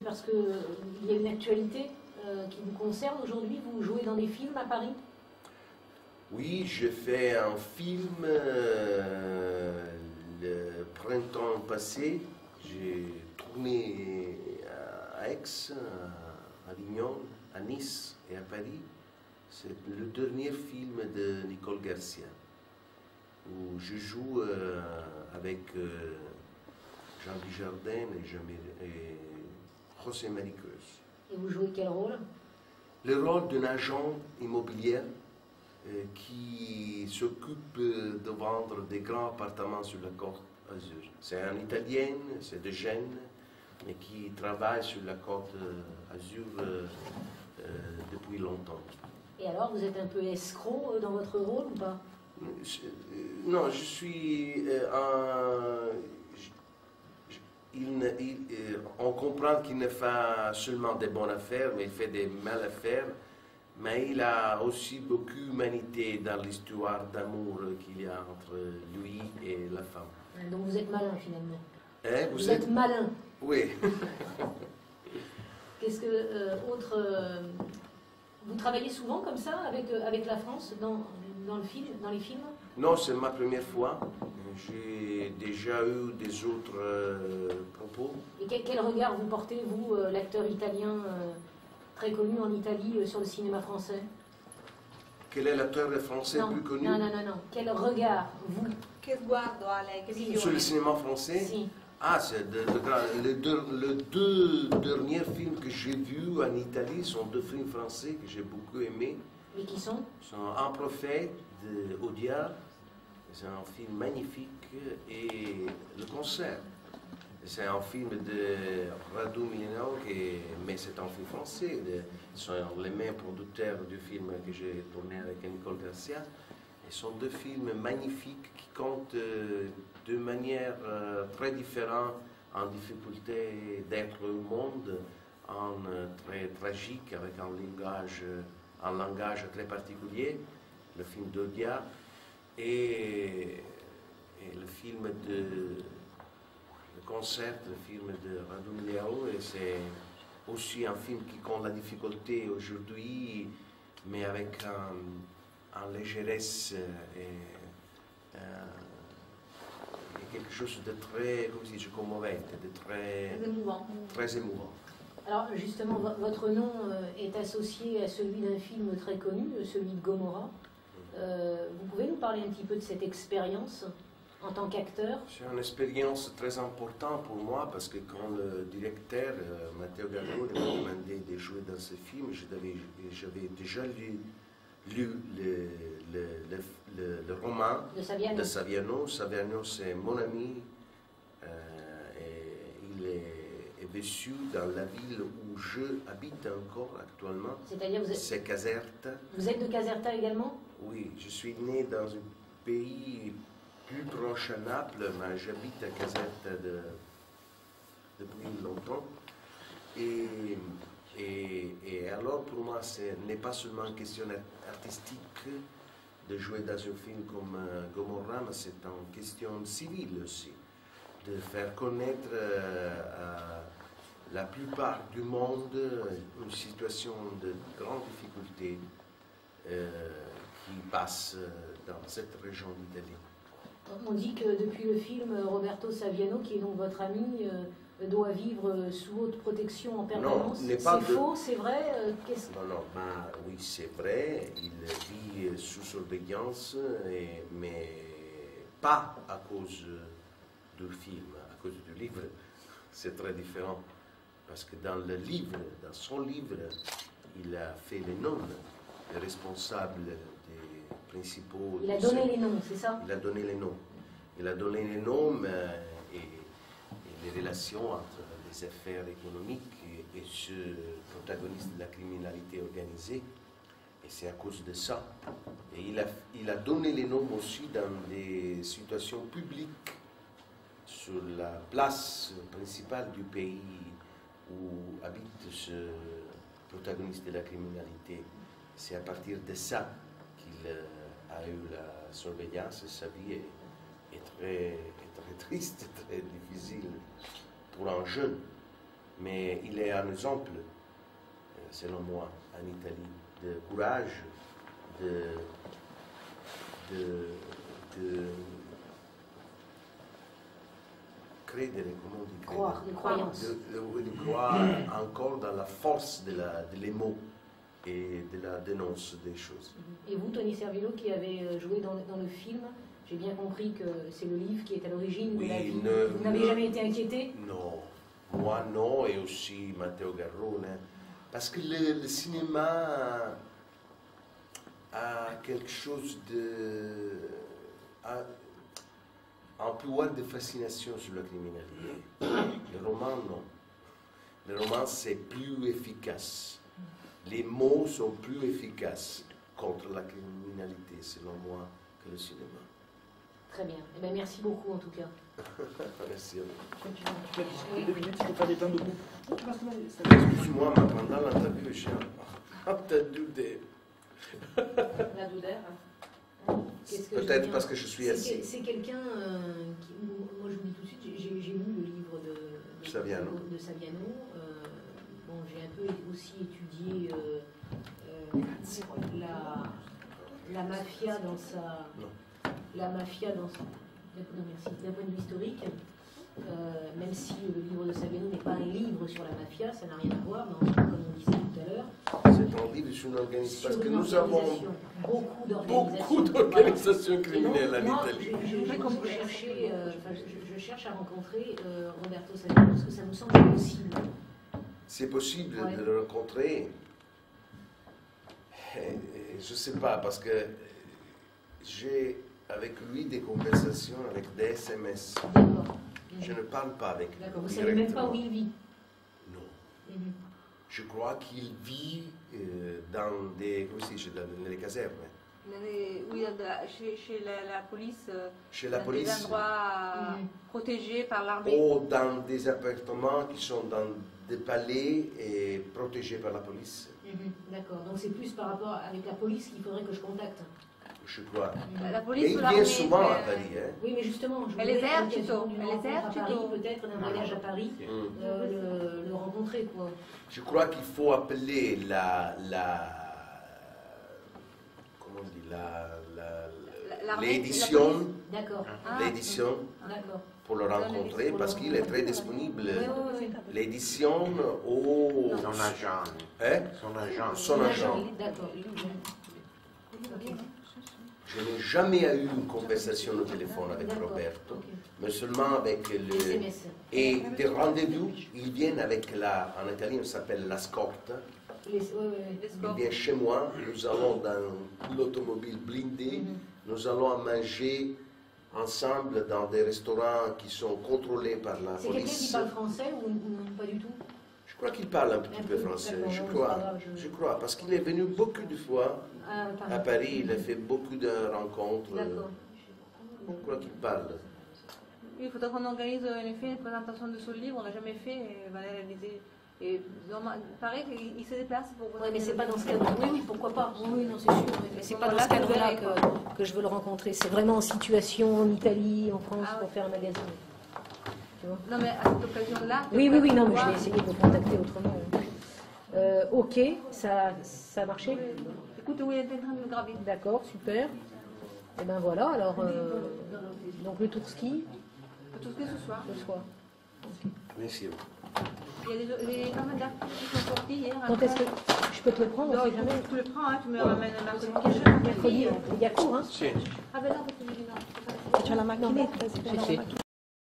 Parce qu'il y a une actualité qui vous concerne aujourd'hui. Vous jouez dans des films à Paris? Oui, j'ai fait un film le printemps passé. J'ai tourné à Aix, à Avignon, à Nice et à Paris. C'est le dernier film de Nicole Garcia, où je joue avec Jean Dujardin et José Mariqueuse. Et vous jouez quel rôle? Le rôle d'un agent immobilier qui s'occupe de vendre des grands appartements sur la Côte d'Azur. C'est un Italien, c'est de Gênes, mais qui travaille sur la Côte d'Azur depuis longtemps. Et alors, vous êtes un peu escroc dans votre rôle ou pas? Non, je suis on comprend qu'il ne fait seulement des bonnes affaires, mais il fait des mal affaires. Mais il a aussi beaucoup d'humanité dans l'histoire d'amour qu'il y a entre lui et la femme. Donc vous êtes malin finalement. Hein, vous êtes malin. Oui. Qu'est-ce que vous travaillez souvent comme ça avec la France dans les films? Non, c'est ma première fois. J'ai déjà eu des autres propos. Et quel regard vous portez, vous, l'acteur italien très connu en Italie, sur le cinéma français? Quel est l'acteur français plus connu? Non. Quel regard, vous? Che sguardo ha lei? Che visione? Sur le cinéma français? Si. Ah, c'est les deux derniers films que j'ai vus en Italie sont deux films français que j'ai beaucoup aimés. Et qui sont? Un prophète d'Audiard, c'est un film magnifique, et Le concert. C'est un film de Radu Milano, mais c'est un film français. Ils sont les mêmes producteurs du film que j'ai tourné avec Nicole Garcia. Ce sont deux films magnifiques qui comptent de manière très différente en difficulté d'être au monde, en très tragique, avec un langage très particulier, le film d'Audiard, et le film le concert, le film de Radu Milano, et c'est aussi un film qui compte la difficulté aujourd'hui, mais avec une légèreté et quelque chose de très, comme si je commovente, de très émouvant. Alors justement, votre nom est associé à celui d'un film très connu, celui de Gomorrah. Vous pouvez nous parler un petit peu de cette expérience en tant qu'acteur? C'est une expérience très importante pour moi parce que quand le directeur, Matteo Garrone, m'a demandé de jouer dans ce film, j'avais déjà lu le roman de Saviano. Saviano, c'est mon ami, et il est vécu dans la ville où je habite encore actuellement. C'est-à-dire c'est Caserta. Vous êtes de Caserta également? Oui, je suis né dans un pays plus proche à Naples, mais j'habite à Caserta depuis longtemps. Et alors, pour moi, ce n'est pas seulement une question artistique de jouer dans un film comme Gomorrah, mais c'est une question civile aussi, de faire connaître à la plupart du monde une situation de grande difficulté qui passe dans cette région d'Italie. On dit que depuis le film, Roberto Saviano, qui est donc votre ami, doit vivre sous haute protection en permanence. C'est faux, c'est vrai? Non, oui, c'est vrai, il vit sous surveillance, mais pas à cause du film, à cause du livre. C'est très différent, parce que dans son livre, il a fait les noms des responsables des principaux... Il a donné les noms, c'est ça? Il a donné les noms. Il a donné les noms et les relations entre les affaires économiques et ce protagoniste de la criminalité organisée. Et c'est à cause de ça. Et il a donné les noms aussi dans des situations publiques, sur la place principale du pays où habite ce protagoniste de la criminalité. C'est à partir de ça qu'il a eu la surveillance, et sa vie est très triste, très difficile pour un jeune. Mais il est un exemple, selon moi, en Italie, de courage, de credere, comment on dit, Croire, de croyance. de croire encore dans la force de les mots et de la dénonce des choses. Et vous, Tony Servillo, qui avez joué dans le film, j'ai bien compris que c'est le livre qui est à l'origine de la vie. Vous n'avez jamais été inquiété? Non, moi non, et aussi Matteo Garrone, parce que le cinéma a quelque chose de... un pouvoir de fascination sur la criminalité. Le roman, non. Le roman, c'est plus efficace. Les mots sont plus efficaces contre la criminalité, selon moi, que le cinéma. Très bien. Eh bien, merci beaucoup, en tout cas. Merci à vous. Oui. 2 minutes, il faut pas détendre beaucoup. Excuse-moi, mais pendant l'interview, j'ai entendu des... La douleur. Peut-être parce que je suis assis. C'est quelqu'un qui... Moi, je vous dis tout de suite, j'ai lu le livre de Saviano. Bon, j'ai un peu aussi étudié la mafia dans sa... Non. La mafia dans sa... Non, merci. D'un point de vue historique, même si le livre de Saviano n'est pas un livre sur la mafia, ça n'a rien à voir, mais comme on disait tout à l'heure... C'est un livre sur une organisation, parce que nous avons beaucoup d'organisations criminelles en Italie. Je cherche à rencontrer Roberto Saviano parce que ça me semble possible. C'est possible Ouais. de le rencontrer. Je ne sais pas, parce que j'ai avec lui des conversations avec des SMS. D'accord. Je ne parle pas avec lui. D'accord. Vous ne savez même pas où il vit. Non. Mhm. Je crois qu'il vit dans des, comment si, dans les casernes. Oui, chez la police. Chez la Dans police. des endroits protégés par l'armée. Ou dans des appartements qui sont dans des palais et protégés par la police. Mhm. D'accord. Donc c'est plus par rapport avec la police qu'il faudrait que je contacte. Je crois. La Et police il ou l'armée. vient souvent à Paris. Hein. Oui, mais justement, je Elle voulais est verte, l'occasion plutôt. d'une Elle est rencontre verte, à Paris, plutôt. peut-être d'un voyage à Paris, le rencontrer, quoi. Je crois qu'il faut appeler comment on dit, L'armée, l'édition, D'accord. l'édition D'accord. pour le rencontrer parce qu'il est très disponible. Oui. L'édition au... Son agent. Hein? Son agent. Son agent. D'accord. Ok. Je n'ai jamais eu une conversation au téléphone avec D'accord. Roberto, Ok. mais seulement avec le... SMS. Et des rendez-vous, ils viennent avec en italien, ça s'appelle la scorta. Oui. Il vient chez moi, nous allons dans l'automobile blindée, nous allons manger ensemble dans des restaurants qui sont contrôlés par la C'est quelqu'un qui police. parle français ou pas du tout? Je crois qu'il parle un petit peu français, d'accord, je non, crois. c'est pas grave, Je crois, parce qu'il est venu beaucoup de fois à Paris, il a fait beaucoup de rencontres. D'accord. Je crois qu'il parle. Il faudrait qu'on organise en effet une présentation de ce livre, on l'a jamais fait, et Valérie elle disait. Et pareil, il se déplace pour vous. Oui, mais c'est pas dans ce cadre. Oui, pourquoi pas. Oui, non, c'est sûr. Mais c'est pas dans ce cadre-là que je veux le rencontrer. C'est vraiment en situation en Italie, en France, pour faire un magazine. Tu vois? Non, mais à cette occasion-là. Oui, non, mais je vais essayer de le contacter autrement. Ok, ça a marché? Écoute, oui, elle est en train de le graver. D'accord, super. Et ben voilà, alors, donc le tour ski, Tout ce que ce soir. le soir. Merci. Il y a les pas d'articles qui sont sortis hier. Quand est-ce que je peux te le prendre? On sait jamais. Tu le prends, hein, tu me ramènes mercredi. Mercredi, il y a cours, hein? Sì. Ah ben non, parce que je dis non. Non,